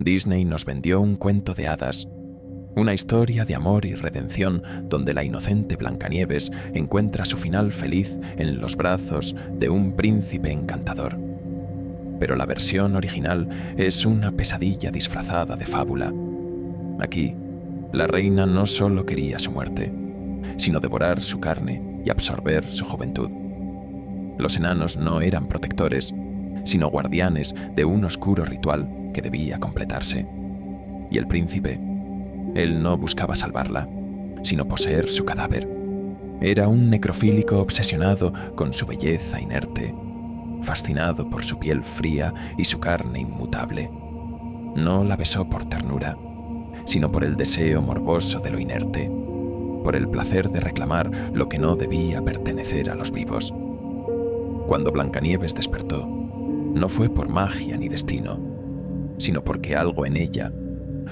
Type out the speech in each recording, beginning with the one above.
Disney nos vendió un cuento de hadas, una historia de amor y redención donde la inocente Blancanieves encuentra su final feliz en los brazos de un príncipe encantador. Pero la versión original es una pesadilla disfrazada de fábula. Aquí, la reina no solo quería su muerte, sino devorar su carne y absorber su juventud. Los enanos no eran protectores, sino guardianes de un oscuro ritual que debía completarse. Y el príncipe, él no buscaba salvarla, sino poseer su cadáver. Era un necrofílico obsesionado con su belleza inerte, fascinado por su piel fría y su carne inmutable. No la besó por ternura, sino por el deseo morboso de lo inerte, por el placer de reclamar lo que no debía pertenecer a los vivos. Cuando Blancanieves despertó, no fue por magia ni destino, sino porque algo en ella,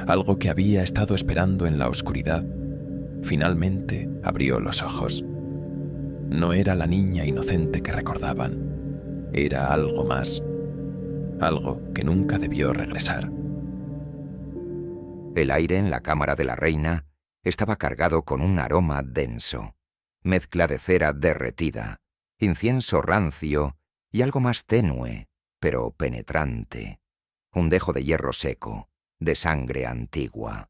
algo que había estado esperando en la oscuridad, finalmente abrió los ojos. No era la niña inocente que recordaban, era algo más, algo que nunca debió regresar. El aire en la cámara de la reina estaba cargado con un aroma denso, mezcla de cera derretida, incienso rancio y algo más tenue, pero penetrante, un dejo de hierro seco, de sangre antigua.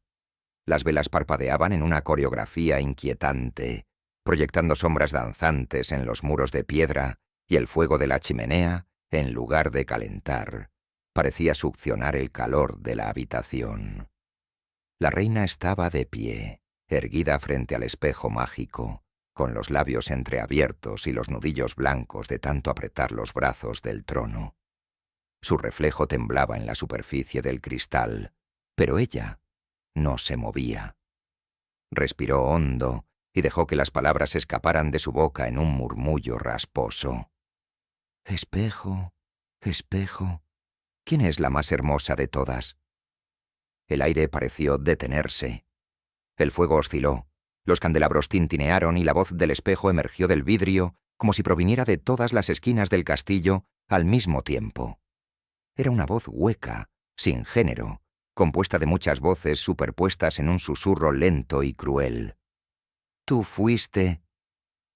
Las velas parpadeaban en una coreografía inquietante, proyectando sombras danzantes en los muros de piedra, y el fuego de la chimenea, en lugar de calentar, parecía succionar el calor de la habitación. La reina estaba de pie, erguida frente al espejo mágico, con los labios entreabiertos y los nudillos blancos de tanto apretar los brazos del trono. Su reflejo temblaba en la superficie del cristal, pero ella no se movía. Respiró hondo y dejó que las palabras escaparan de su boca en un murmullo rasposo. «Espejo, espejo, ¿quién es la más hermosa de todas?» El aire pareció detenerse. El fuego osciló, los candelabros tintinearon y la voz del espejo emergió del vidrio como si proviniera de todas las esquinas del castillo al mismo tiempo. Era una voz hueca, sin género, compuesta de muchas voces superpuestas en un susurro lento y cruel. «Tú fuiste,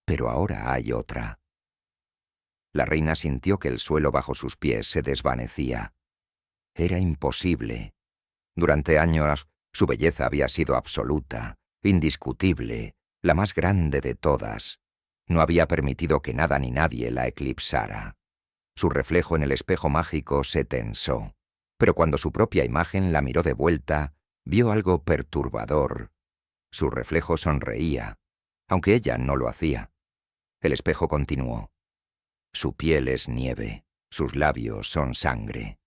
pero ahora hay otra». La reina sintió que el suelo bajo sus pies se desvanecía. Era imposible. Durante años, su belleza había sido absoluta, indiscutible, la más grande de todas. No había permitido que nada ni nadie la eclipsara. Su reflejo en el espejo mágico se tensó, pero cuando su propia imagen la miró de vuelta, vio algo perturbador. Su reflejo sonreía, aunque ella no lo hacía. El espejo continuó. Su piel es nieve, sus labios son sangre,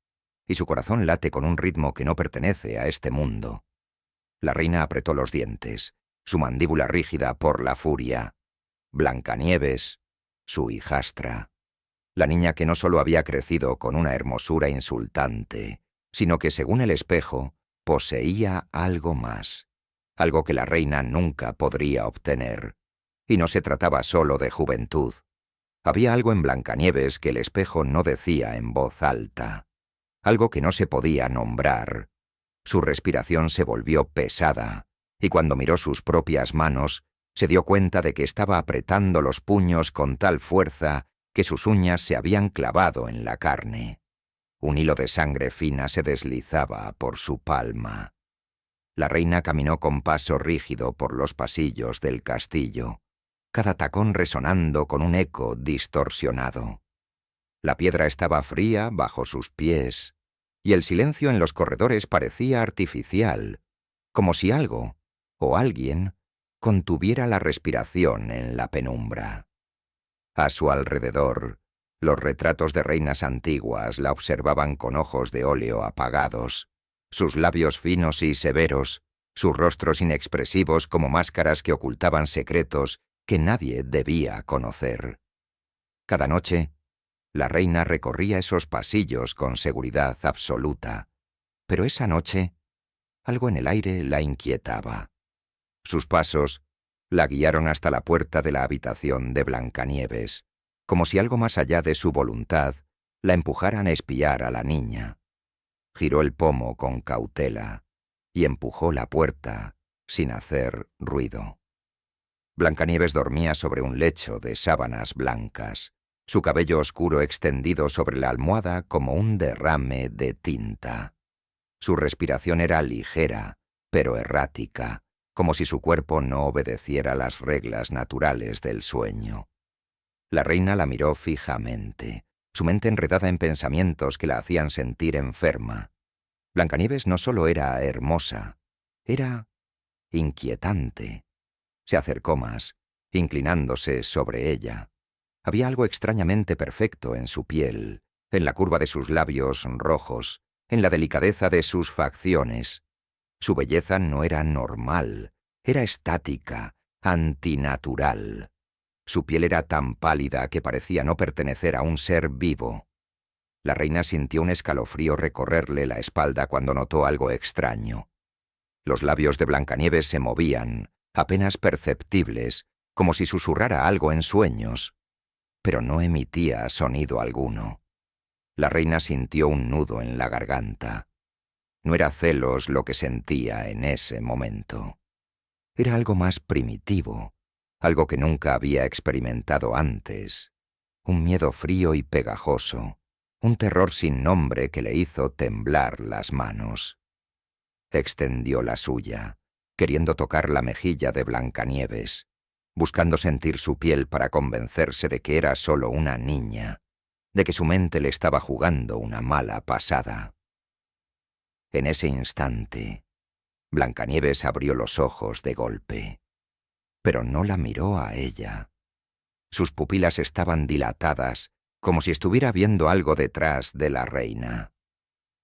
y su corazón late con un ritmo que no pertenece a este mundo. La reina apretó los dientes, su mandíbula rígida por la furia. Blancanieves, su hijastra. La niña que no solo había crecido con una hermosura insultante, sino que, según el espejo, poseía algo más, algo que la reina nunca podría obtener. Y no se trataba solo de juventud. Había algo en Blancanieves que el espejo no decía en voz alta, algo que no se podía nombrar. Su respiración se volvió pesada, y cuando miró sus propias manos, se dio cuenta de que estaba apretando los puños con tal fuerza que sus uñas se habían clavado en la carne. Un hilo de sangre fina se deslizaba por su palma. La reina caminó con paso rígido por los pasillos del castillo, cada tacón resonando con un eco distorsionado. La piedra estaba fría bajo sus pies, y el silencio en los corredores parecía artificial, como si algo, o alguien, contuviera la respiración en la penumbra. A su alrededor, los retratos de reinas antiguas la observaban con ojos de óleo apagados, sus labios finos y severos, sus rostros inexpresivos como máscaras que ocultaban secretos que nadie debía conocer. Cada noche, la reina recorría esos pasillos con seguridad absoluta, pero esa noche, algo en el aire la inquietaba. Sus pasos la guiaron hasta la puerta de la habitación de Blancanieves, como si algo más allá de su voluntad la empujaran a espiar a la niña. Giró el pomo con cautela y empujó la puerta sin hacer ruido. Blancanieves dormía sobre un lecho de sábanas blancas, su cabello oscuro extendido sobre la almohada como un derrame de tinta. Su respiración era ligera, pero errática, como si su cuerpo no obedeciera las reglas naturales del sueño. La reina la miró fijamente, su mente enredada en pensamientos que la hacían sentir enferma. Blancanieves no solo era hermosa, era inquietante. Se acercó más, inclinándose sobre ella. Había algo extrañamente perfecto en su piel, en la curva de sus labios rojos, en la delicadeza de sus facciones. Su belleza no era normal, era estática, antinatural. Su piel era tan pálida que parecía no pertenecer a un ser vivo. La reina sintió un escalofrío recorrerle la espalda cuando notó algo extraño. Los labios de Blancanieves se movían, apenas perceptibles, como si susurrara algo en sueños, pero no emitía sonido alguno. La reina sintió un nudo en la garganta. No era celos lo que sentía en ese momento. Era algo más primitivo, algo que nunca había experimentado antes, un miedo frío y pegajoso, un terror sin nombre que le hizo temblar las manos. Extendió la suya, queriendo tocar la mejilla de Blancanieves, buscando sentir su piel para convencerse de que era solo una niña, de que su mente le estaba jugando una mala pasada. En ese instante, Blancanieves abrió los ojos de golpe, pero no la miró a ella. Sus pupilas estaban dilatadas, como si estuviera viendo algo detrás de la reina.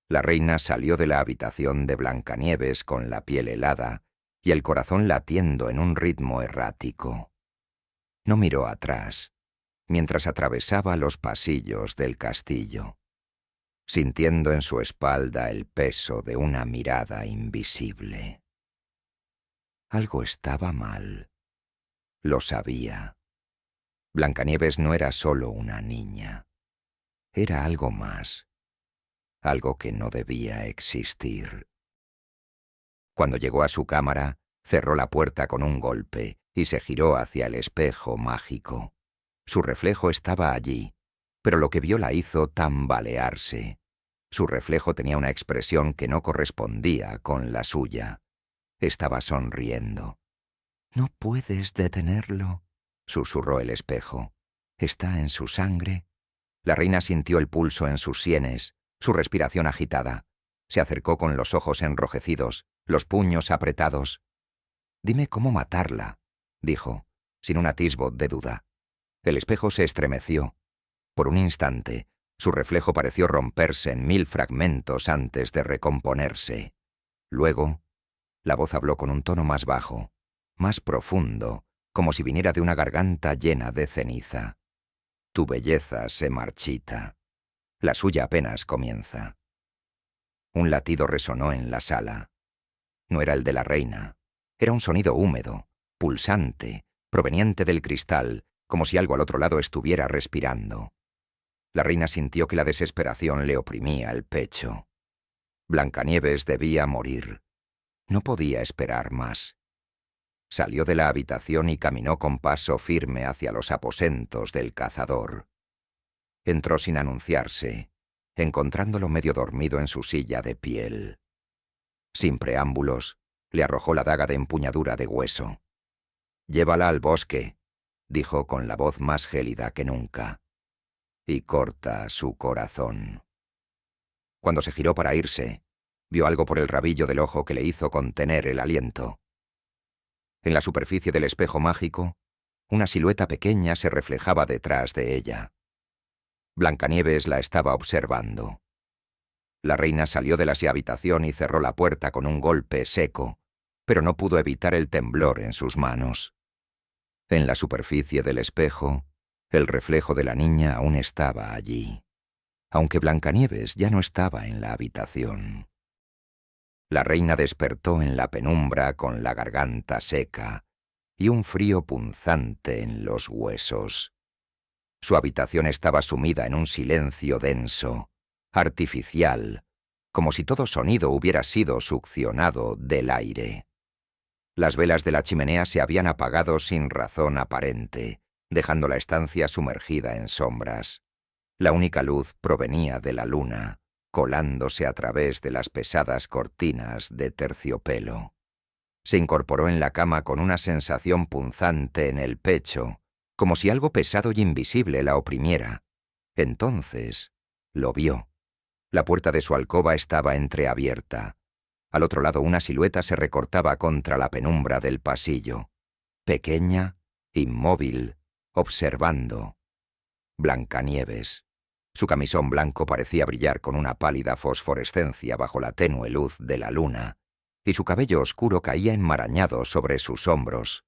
La reina salió de la habitación de Blancanieves con la piel helada y el corazón latiendo en un ritmo errático. No miró atrás, mientras atravesaba los pasillos del castillo, sintiendo en su espalda el peso de una mirada invisible. Algo estaba mal. Lo sabía. Blancanieves no era solo una niña. Era algo más. Algo que no debía existir. Cuando llegó a su cámara, cerró la puerta con un golpe y se giró hacia el espejo mágico. Su reflejo estaba allí, pero lo que vio la hizo tambalearse. Su reflejo tenía una expresión que no correspondía con la suya. Estaba sonriendo. «No puedes detenerlo», susurró el espejo. «Está en su sangre». La reina sintió el pulso en sus sienes, su respiración agitada. Se acercó con los ojos enrojecidos, los puños apretados. «Dime cómo matarla», dijo, sin un atisbo de duda. El espejo se estremeció. Por un instante, su reflejo pareció romperse en 1000 fragmentos antes de recomponerse. Luego, la voz habló con un tono más bajo, más profundo, como si viniera de una garganta llena de ceniza. «Tu belleza se marchita. La suya apenas comienza». Un latido resonó en la sala. No era el de la reina. Era un sonido húmedo, pulsante, proveniente del cristal, como si algo al otro lado estuviera respirando. La reina sintió que la desesperación le oprimía el pecho. Blancanieves debía morir. No podía esperar más. Salió de la habitación y caminó con paso firme hacia los aposentos del cazador. Entró sin anunciarse, encontrándolo medio dormido en su silla de piel. Sin preámbulos, le arrojó la daga de empuñadura de hueso. «Llévala al bosque», dijo con la voz más gélida que nunca, «y corta su corazón». Cuando se giró para irse, vio algo por el rabillo del ojo que le hizo contener el aliento. En la superficie del espejo mágico, una silueta pequeña se reflejaba detrás de ella. Blancanieves la estaba observando. La reina salió de la habitación y cerró la puerta con un golpe seco, pero no pudo evitar el temblor en sus manos. En la superficie del espejo, el reflejo de la niña aún estaba allí, aunque Blancanieves ya no estaba en la habitación. La reina despertó en la penumbra con la garganta seca y un frío punzante en los huesos. Su habitación estaba sumida en un silencio denso, artificial, como si todo sonido hubiera sido succionado del aire. Las velas de la chimenea se habían apagado sin razón aparente, dejando la estancia sumergida en sombras. La única luz provenía de la luna, colándose a través de las pesadas cortinas de terciopelo. Se incorporó en la cama con una sensación punzante en el pecho, como si algo pesado y invisible la oprimiera. Entonces lo vio. La puerta de su alcoba estaba entreabierta. Al otro lado una silueta se recortaba contra la penumbra del pasillo. Pequeña, inmóvil, observando. Blancanieves. Su camisón blanco parecía brillar con una pálida fosforescencia bajo la tenue luz de la luna, y su cabello oscuro caía enmarañado sobre sus hombros.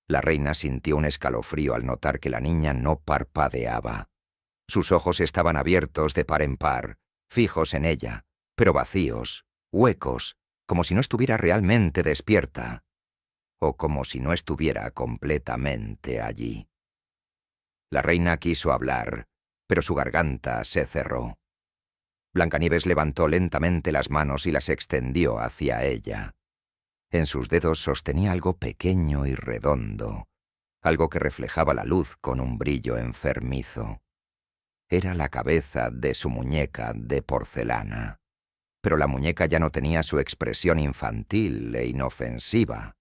La reina sintió un escalofrío al notar que la niña no parpadeaba. Sus ojos estaban abiertos de par en par, fijos en ella, pero vacíos, huecos, como si no estuviera realmente despierta, o como si no estuviera completamente allí. La reina quiso hablar, pero su garganta se cerró. Blancanieves levantó lentamente las manos y las extendió hacia ella. En sus dedos sostenía algo pequeño y redondo, algo que reflejaba la luz con un brillo enfermizo. Era la cabeza de su muñeca de porcelana. Pero la muñeca ya no tenía su expresión infantil e inofensiva.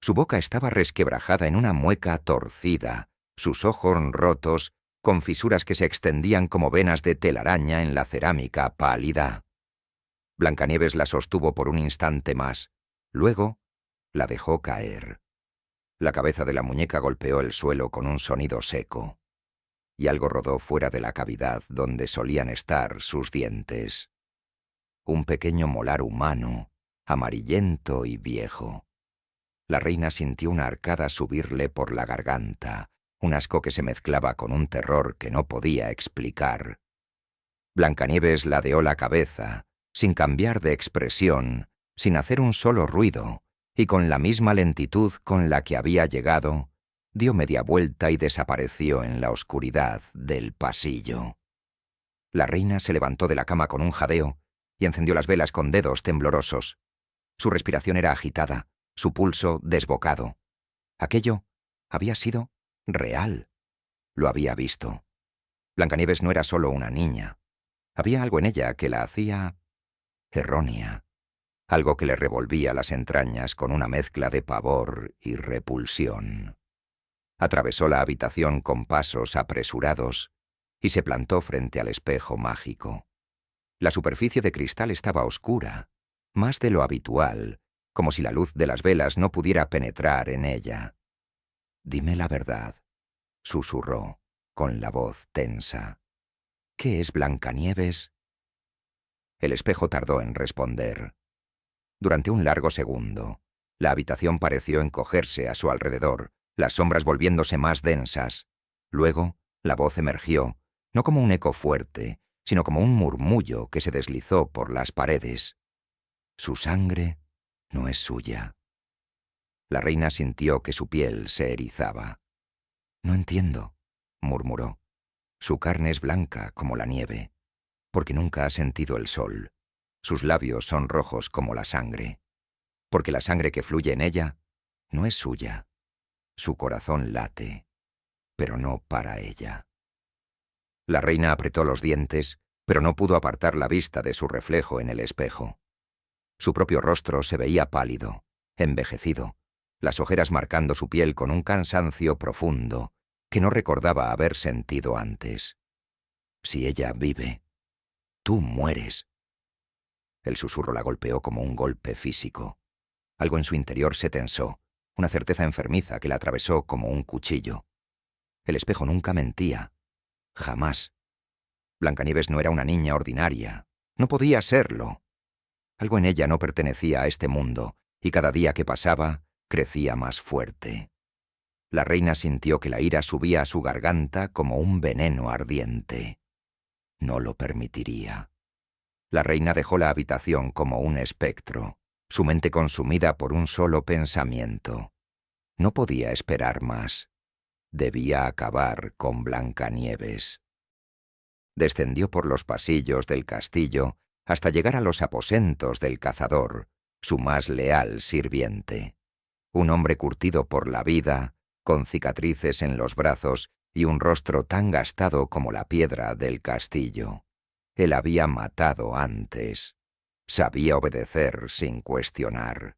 Su boca estaba resquebrajada en una mueca torcida, sus ojos rotos, con fisuras que se extendían como venas de telaraña en la cerámica pálida. Blancanieves la sostuvo por un instante más. Luego la dejó caer. La cabeza de la muñeca golpeó el suelo con un sonido seco, y algo rodó fuera de la cavidad donde solían estar sus dientes. Un pequeño molar humano, amarillento y viejo. La reina sintió una arcada subirle por la garganta, un asco que se mezclaba con un terror que no podía explicar. Blancanieves ladeó la cabeza, sin cambiar de expresión, sin hacer un solo ruido, y con la misma lentitud con la que había llegado, dio media vuelta y desapareció en la oscuridad del pasillo. La reina se levantó de la cama con un jadeo y encendió las velas con dedos temblorosos. Su respiración era agitada, su pulso desbocado. Aquello había sido real. Lo había visto. Blancanieves no era solo una niña. Había algo en ella que la hacía errónea. Algo que le revolvía las entrañas con una mezcla de pavor y repulsión. Atravesó la habitación con pasos apresurados y se plantó frente al espejo mágico. La superficie de cristal estaba oscura, más de lo habitual, como si la luz de las velas no pudiera penetrar en ella. «Dime la verdad», susurró, con la voz tensa. «¿Qué es Blancanieves?» El espejo tardó en responder. Durante un largo segundo, la habitación pareció encogerse a su alrededor, las sombras volviéndose más densas. Luego, la voz emergió, no como un eco fuerte, sino como un murmullo que se deslizó por las paredes. «Su sangre no es suya». La reina sintió que su piel se erizaba. «No entiendo», murmuró. «Su carne es blanca como la nieve, porque nunca ha sentido el sol. Sus labios son rojos como la sangre, porque la sangre que fluye en ella no es suya. Su corazón late, pero no para ella». La reina apretó los dientes, pero no pudo apartar la vista de su reflejo en el espejo. Su propio rostro se veía pálido, envejecido, las ojeras marcando su piel con un cansancio profundo que no recordaba haber sentido antes. «Si ella vive, tú mueres». El susurro la golpeó como un golpe físico. Algo en su interior se tensó, una certeza enfermiza que la atravesó como un cuchillo. El espejo nunca mentía. Jamás. Blancanieves no era una niña ordinaria. No podía serlo. Algo en ella no pertenecía a este mundo, y cada día que pasaba, crecía más fuerte. La reina sintió que la ira subía a su garganta como un veneno ardiente. No lo permitiría. La reina dejó la habitación como un espectro, su mente consumida por un solo pensamiento. No podía esperar más. Debía acabar con Blancanieves. Descendió por los pasillos del castillo hasta llegar a los aposentos del cazador, su más leal sirviente. Un hombre curtido por la vida, con cicatrices en los brazos y un rostro tan gastado como la piedra del castillo. Él había matado antes. Sabía obedecer sin cuestionar.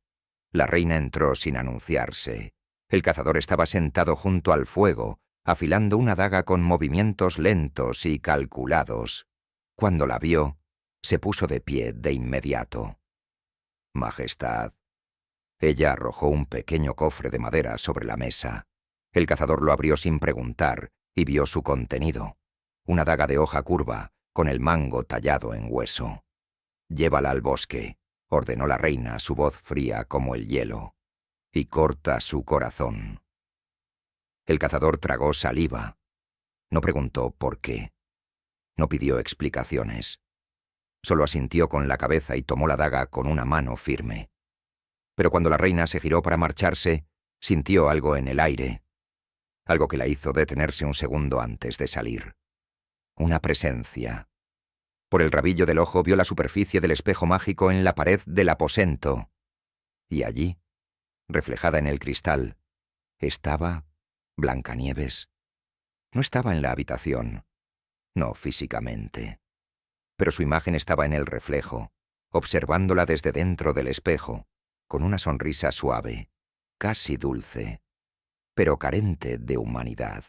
La reina entró sin anunciarse. El cazador estaba sentado junto al fuego, afilando una daga con movimientos lentos y calculados. Cuando la vio, se puso de pie de inmediato. «Majestad». Ella arrojó un pequeño cofre de madera sobre la mesa. El cazador lo abrió sin preguntar y vio su contenido. Una daga de hoja curva, con el mango tallado en hueso. «Llévala al bosque», ordenó la reina, su voz fría como el hielo, «y corta su corazón». El cazador tragó saliva. No preguntó por qué. No pidió explicaciones. Solo asintió con la cabeza y tomó la daga con una mano firme. Pero cuando la reina se giró para marcharse, sintió algo en el aire, algo que la hizo detenerse un segundo antes de salir. Una presencia. Por el rabillo del ojo vio la superficie del espejo mágico en la pared del aposento. Y allí, reflejada en el cristal, estaba Blancanieves. No estaba en la habitación, no físicamente, pero su imagen estaba en el reflejo, observándola desde dentro del espejo, con una sonrisa suave, casi dulce, pero carente de humanidad.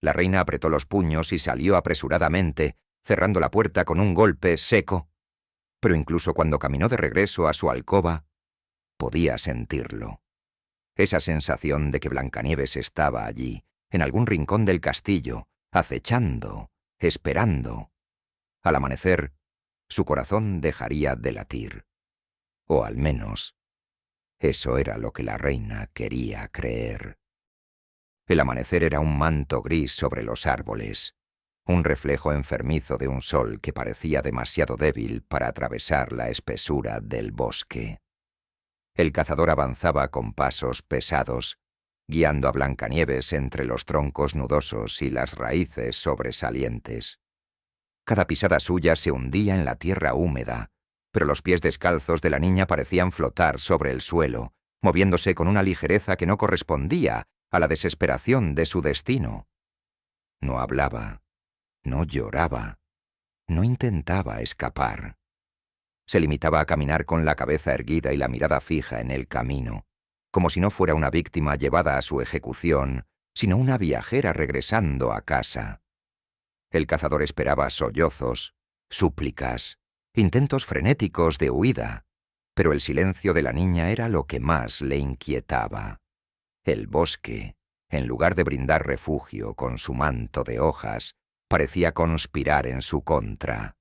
La reina apretó los puños y salió apresuradamente, cerrando la puerta con un golpe seco, pero incluso cuando caminó de regreso a su alcoba, podía sentirlo. Esa sensación de que Blancanieves estaba allí, en algún rincón del castillo, acechando, esperando. Al amanecer, su corazón dejaría de latir. O al menos, eso era lo que la reina quería creer. El amanecer era un manto gris sobre los árboles, un reflejo enfermizo de un sol que parecía demasiado débil para atravesar la espesura del bosque. El cazador avanzaba con pasos pesados, guiando a Blancanieves entre los troncos nudosos y las raíces sobresalientes. Cada pisada suya se hundía en la tierra húmeda, pero los pies descalzos de la niña parecían flotar sobre el suelo, moviéndose con una ligereza que no correspondía a la desesperación de su destino. No hablaba, no lloraba, no intentaba escapar. Se limitaba a caminar con la cabeza erguida y la mirada fija en el camino, como si no fuera una víctima llevada a su ejecución, sino una viajera regresando a casa. El cazador esperaba sollozos, súplicas, intentos frenéticos de huida, pero el silencio de la niña era lo que más le inquietaba. El bosque, en lugar de brindar refugio con su manto de hojas, parecía conspirar en su contra.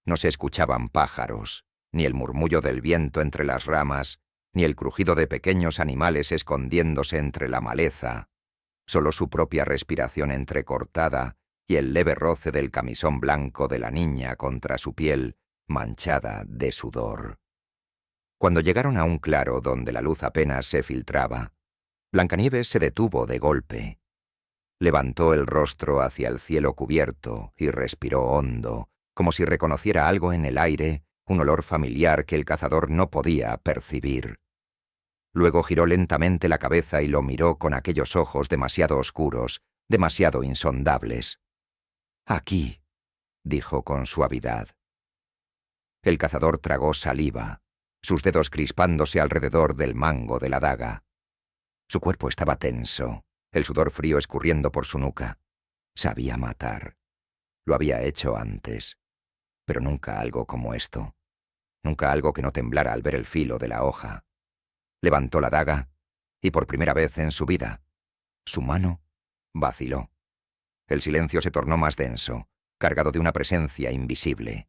No se escuchaban pájaros, ni el murmullo del viento entre las ramas, ni el crujido de pequeños animales escondiéndose entre la maleza, solo su propia respiración entrecortada y el leve roce del camisón blanco de la niña contra su piel manchada de sudor. Cuando llegaron a un claro donde la luz apenas se filtraba, Blancanieves se detuvo de golpe. Levantó el rostro hacia el cielo cubierto y respiró hondo, como si reconociera algo en el aire, un olor familiar que el cazador no podía percibir. Luego giró lentamente la cabeza y lo miró con aquellos ojos demasiado oscuros, demasiado insondables. «Aquí», dijo con suavidad. El cazador tragó saliva, sus dedos crispándose alrededor del mango de la daga. Su cuerpo estaba tenso, el sudor frío escurriendo por su nuca. Sabía matar. Lo había hecho antes, pero nunca algo como esto. Nunca algo que no temblara al ver el filo de la hoja. Levantó la daga y por primera vez en su vida, su mano vaciló. El silencio se tornó más denso, cargado de una presencia invisible.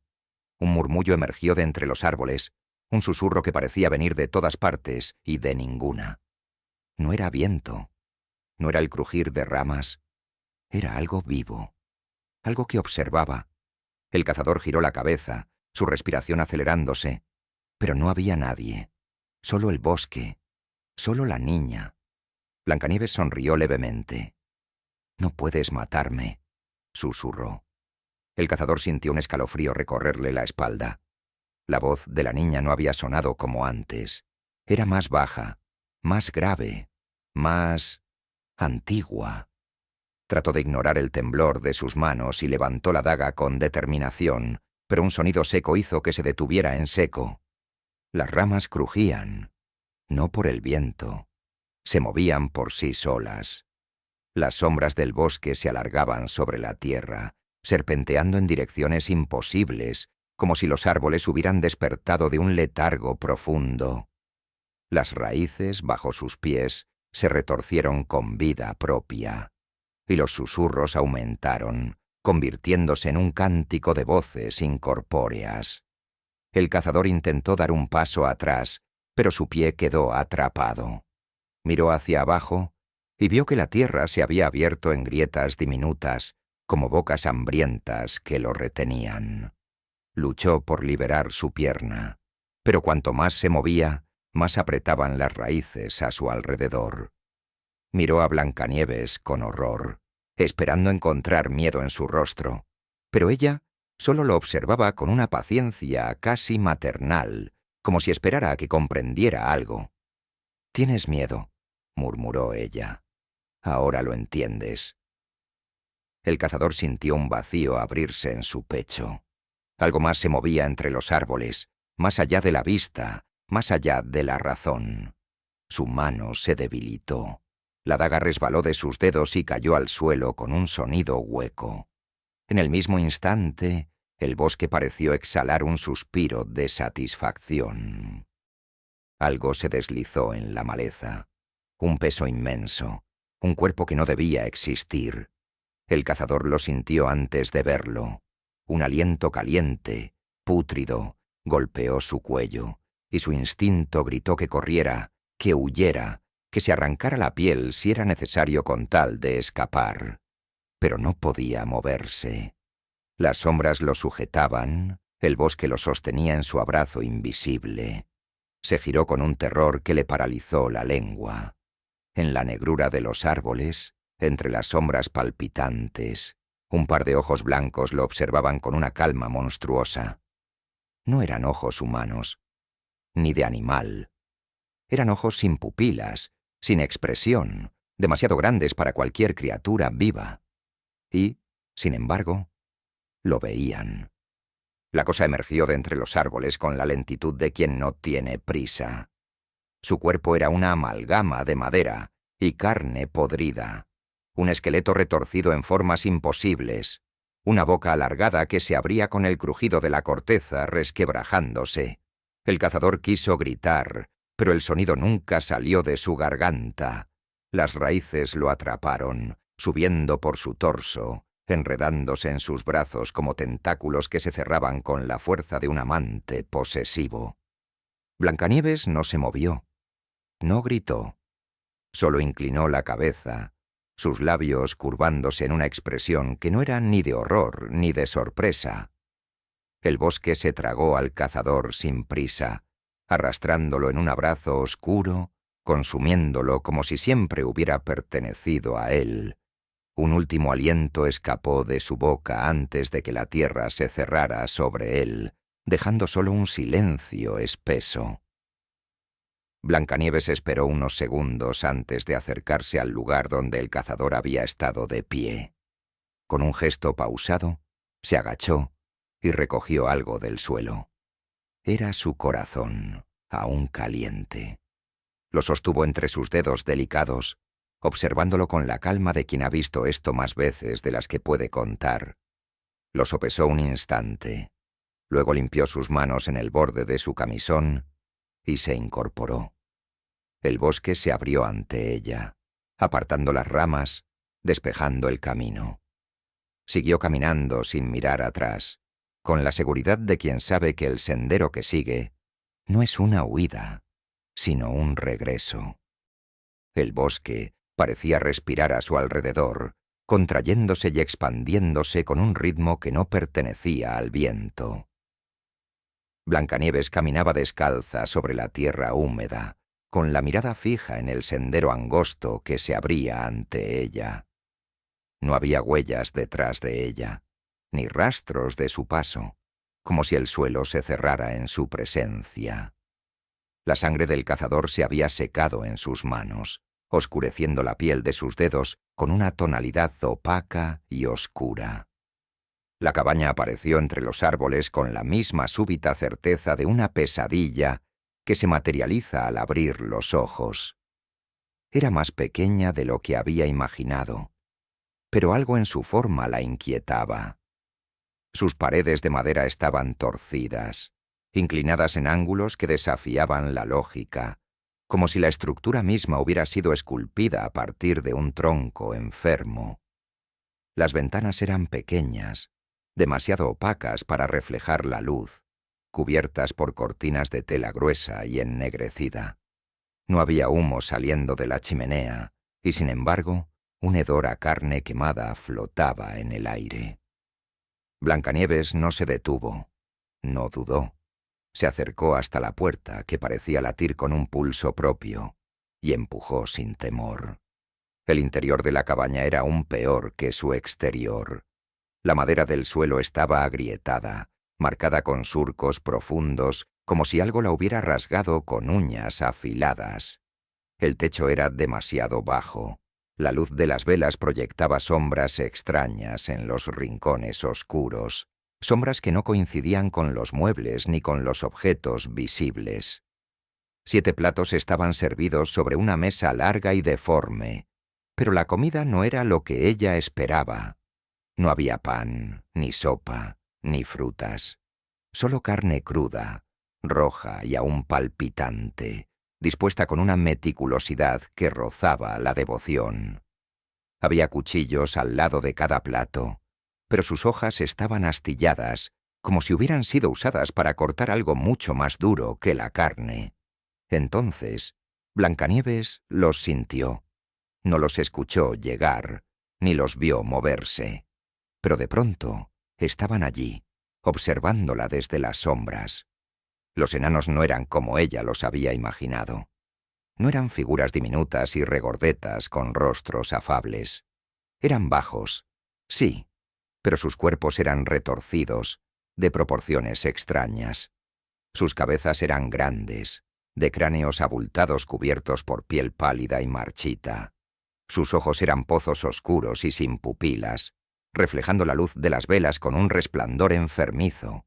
Un murmullo emergió de entre los árboles, un susurro que parecía venir de todas partes y de ninguna. No era viento, no era el crujir de ramas, era algo vivo, algo que observaba. El cazador giró la cabeza, su respiración acelerándose, pero no había nadie, solo el bosque, solo la niña. Blancanieves sonrió levemente. «No puedes matarme», susurró. El cazador sintió un escalofrío recorrerle la espalda. La voz de la niña no había sonado como antes. Era más baja, más grave, más antigua. Trató de ignorar el temblor de sus manos y levantó la daga con determinación, pero un sonido seco hizo que se detuviera en seco. Las ramas crujían, no por el viento, se movían por sí solas. Las sombras del bosque se alargaban sobre la tierra, serpenteando en direcciones imposibles, como si los árboles hubieran despertado de un letargo profundo. Las raíces, bajo sus pies, se retorcieron con vida propia, y los susurros aumentaron, convirtiéndose en un cántico de voces incorpóreas. El cazador intentó dar un paso atrás, pero su pie quedó atrapado. Miró hacia abajo y vio que la tierra se había abierto en grietas diminutas, como bocas hambrientas que lo retenían. Luchó por liberar su pierna, pero cuanto más se movía, más apretaban las raíces a su alrededor. Miró a Blancanieves con horror, esperando encontrar miedo en su rostro, pero ella solo lo observaba con una paciencia casi maternal, como si esperara a que comprendiera algo. «Tienes miedo», murmuró ella. «Ahora lo entiendes». El cazador sintió un vacío abrirse en su pecho. Algo más se movía entre los árboles, más allá de la vista, más allá de la razón. Su mano se debilitó. La daga resbaló de sus dedos y cayó al suelo con un sonido hueco. En el mismo instante, el bosque pareció exhalar un suspiro de satisfacción. Algo se deslizó en la maleza. Un peso inmenso, un cuerpo que no debía existir. El cazador lo sintió antes de verlo. Un aliento caliente, pútrido, golpeó su cuello, y su instinto gritó que corriera, que huyera, que se arrancara la piel si era necesario con tal de escapar. Pero no podía moverse. Las sombras lo sujetaban, el bosque lo sostenía en su abrazo invisible. Se giró con un terror que le paralizó la lengua. En la negrura de los árboles, entre las sombras palpitantes, un par de ojos blancos lo observaban con una calma monstruosa. No eran ojos humanos, ni de animal. Eran ojos sin pupilas, sin expresión, demasiado grandes para cualquier criatura viva. Y, sin embargo, lo veían. La cosa emergió de entre los árboles con la lentitud de quien no tiene prisa. Su cuerpo era una amalgama de madera y carne podrida, un esqueleto retorcido en formas imposibles, una boca alargada que se abría con el crujido de la corteza resquebrajándose. El cazador quiso gritar, pero el sonido nunca salió de su garganta. Las raíces lo atraparon, subiendo por su torso, enredándose en sus brazos como tentáculos que se cerraban con la fuerza de un amante posesivo. Blancanieves no se movió, no gritó, solo inclinó la cabeza, sus labios curvándose en una expresión que no era ni de horror ni de sorpresa. El bosque se tragó al cazador sin prisa, arrastrándolo en un abrazo oscuro, consumiéndolo como si siempre hubiera pertenecido a él. Un último aliento escapó de su boca antes de que la tierra se cerrara sobre él, dejando solo un silencio espeso. Blancanieves esperó unos segundos antes de acercarse al lugar donde el cazador había estado de pie. Con un gesto pausado, se agachó y recogió algo del suelo. Era su corazón, aún caliente. Lo sostuvo entre sus dedos delicados, observándolo con la calma de quien ha visto esto más veces de las que puede contar. Lo sopesó un instante, luego limpió sus manos en el borde de su camisón y se incorporó. El bosque se abrió ante ella, apartando las ramas, despejando el camino. Siguió caminando sin mirar atrás, con la seguridad de quien sabe que el sendero que sigue no es una huida, sino un regreso. El bosque parecía respirar a su alrededor, contrayéndose y expandiéndose con un ritmo que no pertenecía al viento. Blancanieves caminaba descalza sobre la tierra húmeda, con la mirada fija en el sendero angosto que se abría ante ella. No había huellas detrás de ella, ni rastros de su paso. como si el suelo se cerrara en su presencia. La sangre del cazador se había secado en sus manos, oscureciendo la piel de sus dedos con una tonalidad opaca y oscura. La cabaña apareció entre los árboles con la misma súbita certeza de una pesadilla que se materializa al abrir los ojos. Era más pequeña de lo que había imaginado, pero algo en su forma la inquietaba. Sus paredes de madera estaban torcidas, inclinadas en ángulos que desafiaban la lógica, como si la estructura misma hubiera sido esculpida a partir de un tronco enfermo. Las ventanas eran pequeñas, demasiado opacas para reflejar la luz, cubiertas por cortinas de tela gruesa y ennegrecida. No había humo saliendo de la chimenea, y sin embargo, un hedor a carne quemada flotaba en el aire. Blancanieves no se detuvo, no dudó. Se acercó hasta la puerta, que parecía latir con un pulso propio, y empujó sin temor. El interior de la cabaña era aún peor que su exterior. La madera del suelo estaba agrietada, marcada con surcos profundos, como si algo la hubiera rasgado con uñas afiladas. El techo era demasiado bajo. La luz de las velas proyectaba sombras extrañas en los rincones oscuros, sombras que no coincidían con los muebles ni con los objetos visibles. 7 platos estaban servidos sobre una mesa larga y deforme, pero la comida no era lo que ella esperaba. No había pan, ni sopa, ni frutas. Solo carne cruda, roja y aún palpitante, dispuesta con una meticulosidad que rozaba la devoción. Había cuchillos al lado de cada plato, pero sus hojas estaban astilladas, como si hubieran sido usadas para cortar algo mucho más duro que la carne. Entonces, Blancanieves los sintió. No los escuchó llegar, ni los vio moverse. Pero de pronto estaban allí, observándola desde las sombras. Los enanos no eran como ella los había imaginado. No eran figuras diminutas y regordetas con rostros afables. Eran bajos, sí, pero sus cuerpos eran retorcidos, de proporciones extrañas. Sus cabezas eran grandes, de cráneos abultados cubiertos por piel pálida y marchita. Sus ojos eran pozos oscuros y sin pupilas, reflejando la luz de las velas con un resplandor enfermizo.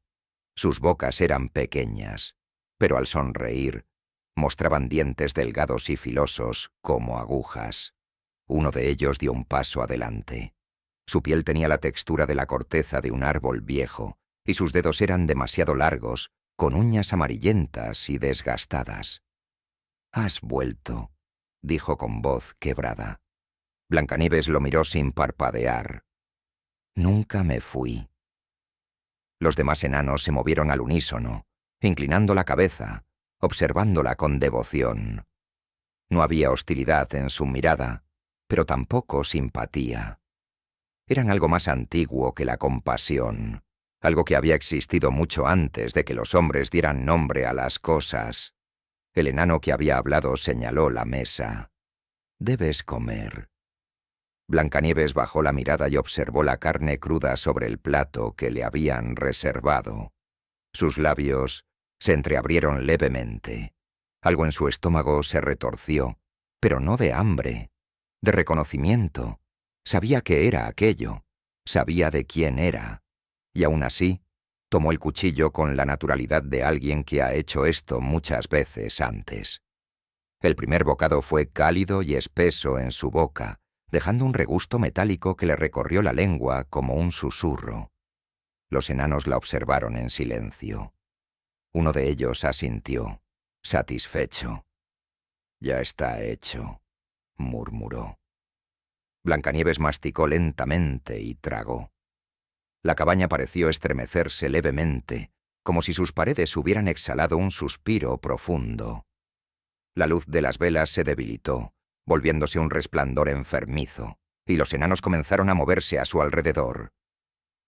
Sus bocas eran pequeñas, pero al sonreír, mostraban dientes delgados y filosos como agujas. Uno de ellos dio un paso adelante. Su piel tenía la textura de la corteza de un árbol viejo, y sus dedos eran demasiado largos, con uñas amarillentas y desgastadas. «Has vuelto», dijo con voz quebrada. Blancanieves lo miró sin parpadear. «Nunca me fui». Los demás enanos se movieron al unísono, inclinando la cabeza, observándola con devoción. No había hostilidad en su mirada, pero tampoco simpatía. Eran algo más antiguo que la compasión, algo que había existido mucho antes de que los hombres dieran nombre a las cosas. El enano que había hablado señaló la mesa. «Debes comer». Blancanieves bajó la mirada y observó la carne cruda sobre el plato que le habían reservado. Sus labios se entreabrieron levemente. Algo en su estómago se retorció, pero no de hambre, de reconocimiento. Sabía qué era aquello, sabía de quién era, y aún así tomó el cuchillo con la naturalidad de alguien que ha hecho esto muchas veces antes. El primer bocado fue cálido y espeso en su boca, dejando un regusto metálico que le recorrió la lengua como un susurro. Los enanos la observaron en silencio. Uno de ellos asintió, satisfecho. «Ya está hecho», murmuró. Blancanieves masticó lentamente y tragó. La cabaña pareció estremecerse levemente, como si sus paredes hubieran exhalado un suspiro profundo. La luz de las velas se debilitó, volviéndose un resplandor enfermizo, y los enanos comenzaron a moverse a su alrededor.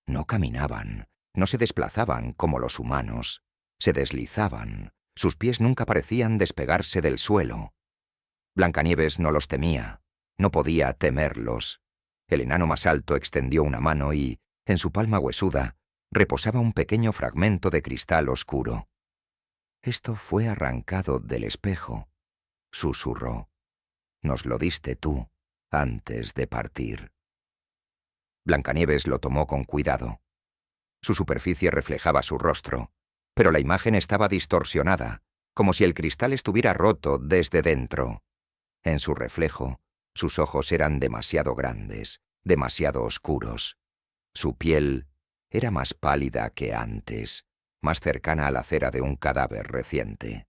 No caminaban, no se desplazaban como los humanos, se deslizaban, sus pies nunca parecían despegarse del suelo. Blancanieves no los temía, no podía temerlos. El enano más alto extendió una mano y, en su palma huesuda, reposaba un pequeño fragmento de cristal oscuro. «Esto fue arrancado del espejo», susurró. «Nos lo diste tú antes de partir». Blancanieves lo tomó con cuidado. Su superficie reflejaba su rostro, pero la imagen estaba distorsionada, como si el cristal estuviera roto desde dentro. En su reflejo, sus ojos eran demasiado grandes, demasiado oscuros. Su piel era más pálida que antes, más cercana a la cera de un cadáver reciente.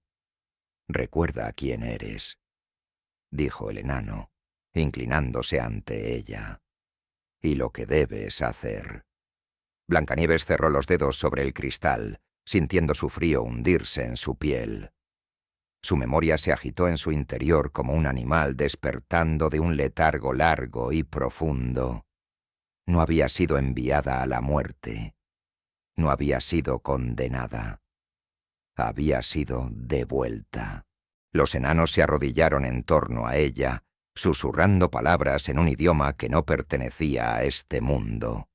«Recuerda quién eres», dijo el enano, inclinándose ante ella, «y lo que debes hacer». Blancanieves cerró los dedos sobre el cristal, sintiendo su frío hundirse en su piel. Su memoria se agitó en su interior como un animal despertando de un letargo largo y profundo. No había sido enviada a la muerte. No había sido condenada. Había sido devuelta. Los enanos se arrodillaron en torno a ella, susurrando palabras en un idioma que no pertenecía a este mundo.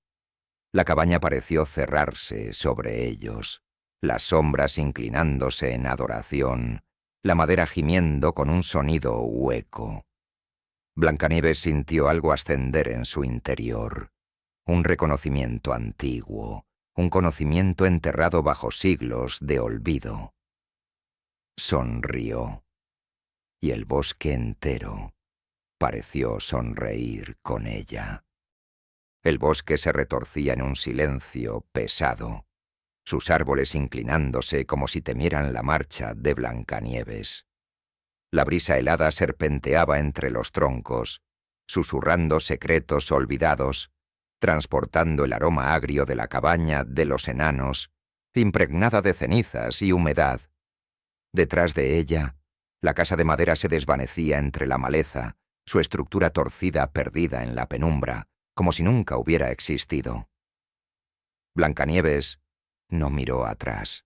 La cabaña pareció cerrarse sobre ellos, las sombras inclinándose en adoración, la madera gimiendo con un sonido hueco. Blancanieves sintió algo ascender en su interior, un reconocimiento antiguo, un conocimiento enterrado bajo siglos de olvido. Sonrió, y el bosque entero pareció sonreír con ella. El bosque se retorcía en un silencio pesado, sus árboles inclinándose como si temieran la marcha de Blancanieves. La brisa helada serpenteaba entre los troncos, susurrando secretos olvidados, transportando el aroma agrio de la cabaña de los enanos, impregnada de cenizas y humedad. Detrás de ella, la casa de madera se desvanecía entre la maleza, su estructura torcida perdida en la penumbra, como si nunca hubiera existido. Blancanieves no miró atrás.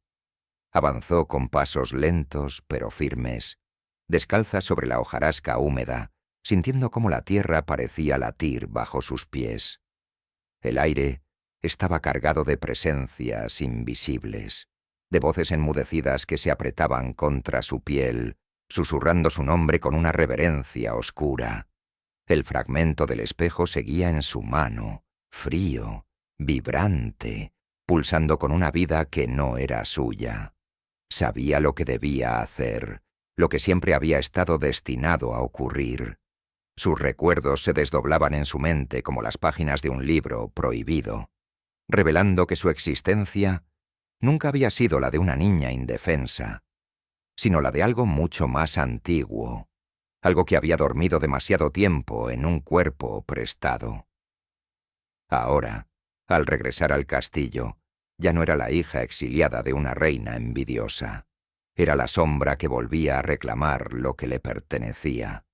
Avanzó con pasos lentos pero firmes, descalza sobre la hojarasca húmeda, sintiendo cómo la tierra parecía latir bajo sus pies. El aire estaba cargado de presencias invisibles, de voces enmudecidas que se apretaban contra su piel, susurrando su nombre con una reverencia oscura. El fragmento del espejo seguía en su mano, frío, vibrante, pulsando con una vida que no era suya. Sabía lo que debía hacer, lo que siempre había estado destinado a ocurrir. Sus recuerdos se desdoblaban en su mente como las páginas de un libro prohibido, revelando que su existencia nunca había sido la de una niña indefensa, sino la de algo mucho más antiguo, algo que había dormido demasiado tiempo en un cuerpo prestado. Ahora, al regresar al castillo, ya no era la hija exiliada de una reina envidiosa. Era la sombra que volvía a reclamar lo que le pertenecía.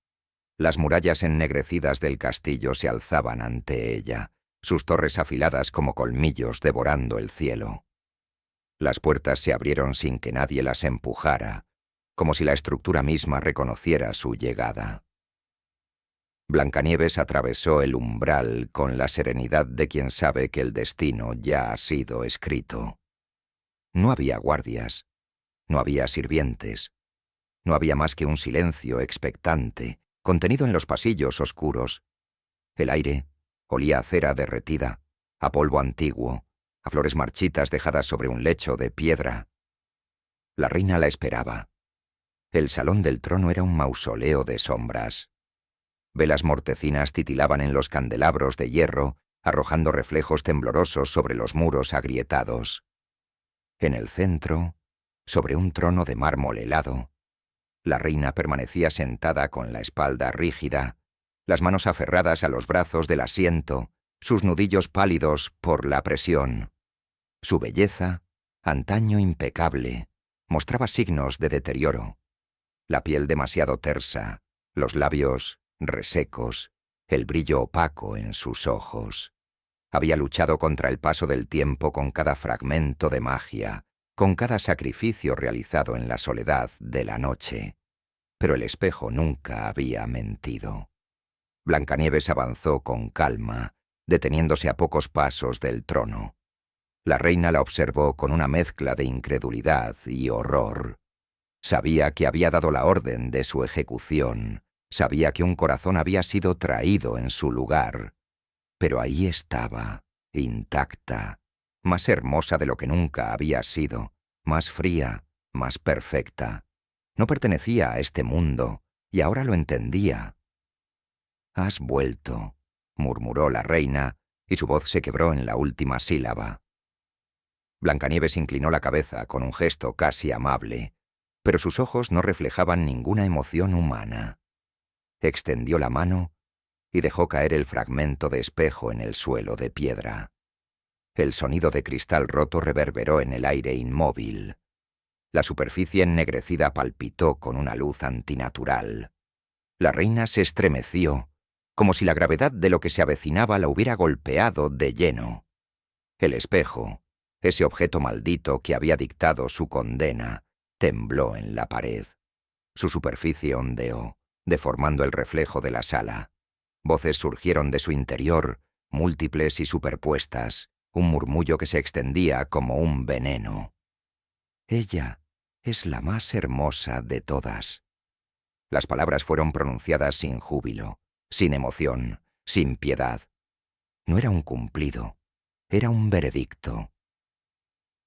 Las murallas ennegrecidas del castillo se alzaban ante ella, sus torres afiladas como colmillos devorando el cielo. Las puertas se abrieron sin que nadie las empujara, como si la estructura misma reconociera su llegada. Blancanieves atravesó el umbral con la serenidad de quien sabe que el destino ya ha sido escrito. No había guardias, no había sirvientes, no había más que un silencio expectante, contenido en los pasillos oscuros. El aire olía a cera derretida, a polvo antiguo, a flores marchitas dejadas sobre un lecho de piedra. La reina la esperaba. El salón del trono era un mausoleo de sombras. Velas mortecinas titilaban en los candelabros de hierro, arrojando reflejos temblorosos sobre los muros agrietados. En el centro, sobre un trono de mármol helado, la reina permanecía sentada con la espalda rígida, las manos aferradas a los brazos del asiento, sus nudillos pálidos por la presión. Su belleza, antaño impecable, mostraba signos de deterioro. La piel demasiado tersa, los labios resecos, el brillo opaco en sus ojos. Había luchado contra el paso del tiempo con cada fragmento de magia, con cada sacrificio realizado en la soledad de la noche. Pero el espejo nunca había mentido. Blancanieves avanzó con calma, deteniéndose a pocos pasos del trono. La reina la observó con una mezcla de incredulidad y horror. Sabía que había dado la orden de su ejecución, sabía que un corazón había sido traído en su lugar, pero ahí estaba, intacta, más hermosa de lo que nunca había sido, más fría, más perfecta. No pertenecía a este mundo, y ahora lo entendía. «Has vuelto», murmuró la reina, y su voz se quebró en la última sílaba. Blancanieves inclinó la cabeza con un gesto casi amable, pero sus ojos no reflejaban ninguna emoción humana. Extendió la mano y dejó caer el fragmento de espejo en el suelo de piedra. El sonido de cristal roto reverberó en el aire inmóvil. La superficie ennegrecida palpitó con una luz antinatural. La reina se estremeció, como si la gravedad de lo que se avecinaba la hubiera golpeado de lleno. El espejo, ese objeto maldito que había dictado su condena, tembló en la pared. Su superficie ondeó, deformando el reflejo de la sala. Voces surgieron de su interior, múltiples y superpuestas, un murmullo que se extendía como un veneno. «Ella es la más hermosa de todas». Las palabras fueron pronunciadas sin júbilo, sin emoción, sin piedad. No era un cumplido, era un veredicto.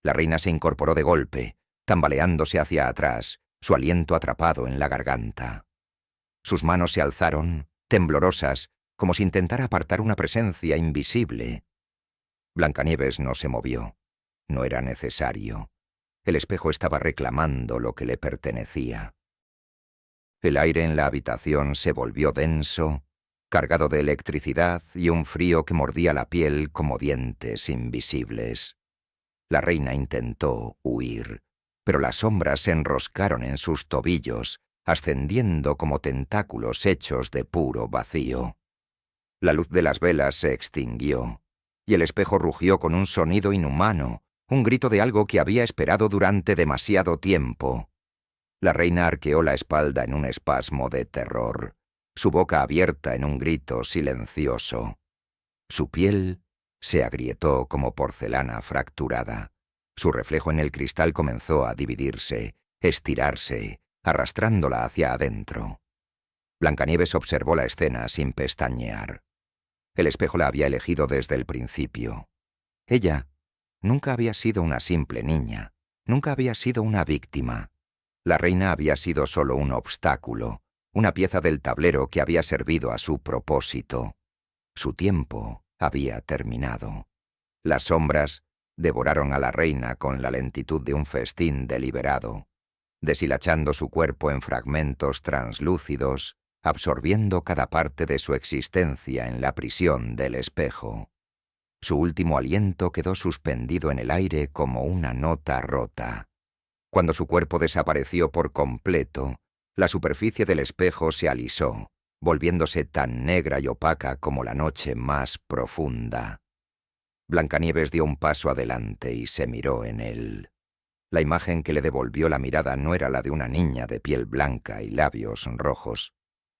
La reina se incorporó de golpe, tambaleándose hacia atrás, su aliento atrapado en la garganta. Sus manos se alzaron, temblorosas, como si intentara apartar una presencia invisible. Blancanieves no se movió. No era necesario. El espejo estaba reclamando lo que le pertenecía. El aire en la habitación se volvió denso, cargado de electricidad y un frío que mordía la piel como dientes invisibles. La reina intentó huir, pero las sombras se enroscaron en sus tobillos, ascendiendo como tentáculos hechos de puro vacío. La luz de las velas se extinguió, y el espejo rugió con un sonido inhumano, un grito de algo que había esperado durante demasiado tiempo. La reina arqueó la espalda en un espasmo de terror, su boca abierta en un grito silencioso. Su piel se agrietó como porcelana fracturada. Su reflejo en el cristal comenzó a dividirse, estirarse, arrastrándola hacia adentro. Blancanieves observó la escena sin pestañear. El espejo la había elegido desde el principio. Ella nunca había sido una simple niña, nunca había sido una víctima. La reina había sido solo un obstáculo, una pieza del tablero que había servido a su propósito. Su tiempo había terminado. Las sombras devoraron a la reina con la lentitud de un festín deliberado, deshilachando su cuerpo en fragmentos translúcidos, absorbiendo cada parte de su existencia en la prisión del espejo. Su último aliento quedó suspendido en el aire como una nota rota. Cuando su cuerpo desapareció por completo, la superficie del espejo se alisó, volviéndose tan negra y opaca como la noche más profunda. Blancanieves dio un paso adelante y se miró en él. La imagen que le devolvió la mirada no era la de una niña de piel blanca y labios rojos.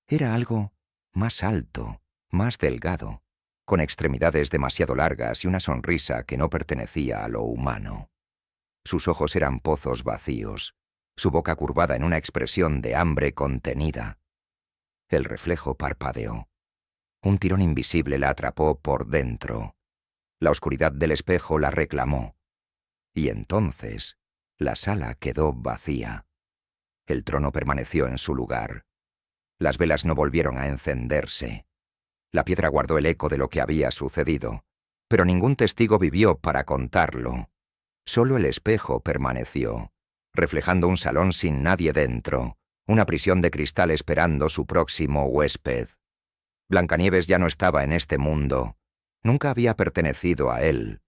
Era algo más alto, más delgado, con extremidades demasiado largas y una sonrisa que no pertenecía a lo humano. Sus ojos eran pozos vacíos, su boca curvada en una expresión de hambre contenida. El reflejo parpadeó. Un tirón invisible la atrapó por dentro. La oscuridad del espejo la reclamó. Y entonces, la sala quedó vacía. El trono permaneció en su lugar. Las velas no volvieron a encenderse. La piedra guardó el eco de lo que había sucedido, pero ningún testigo vivió para contarlo. Solo el espejo permaneció, reflejando un salón sin nadie dentro, una prisión de cristal esperando su próximo huésped. Blancanieves ya no estaba en este mundo. Nunca había pertenecido a él.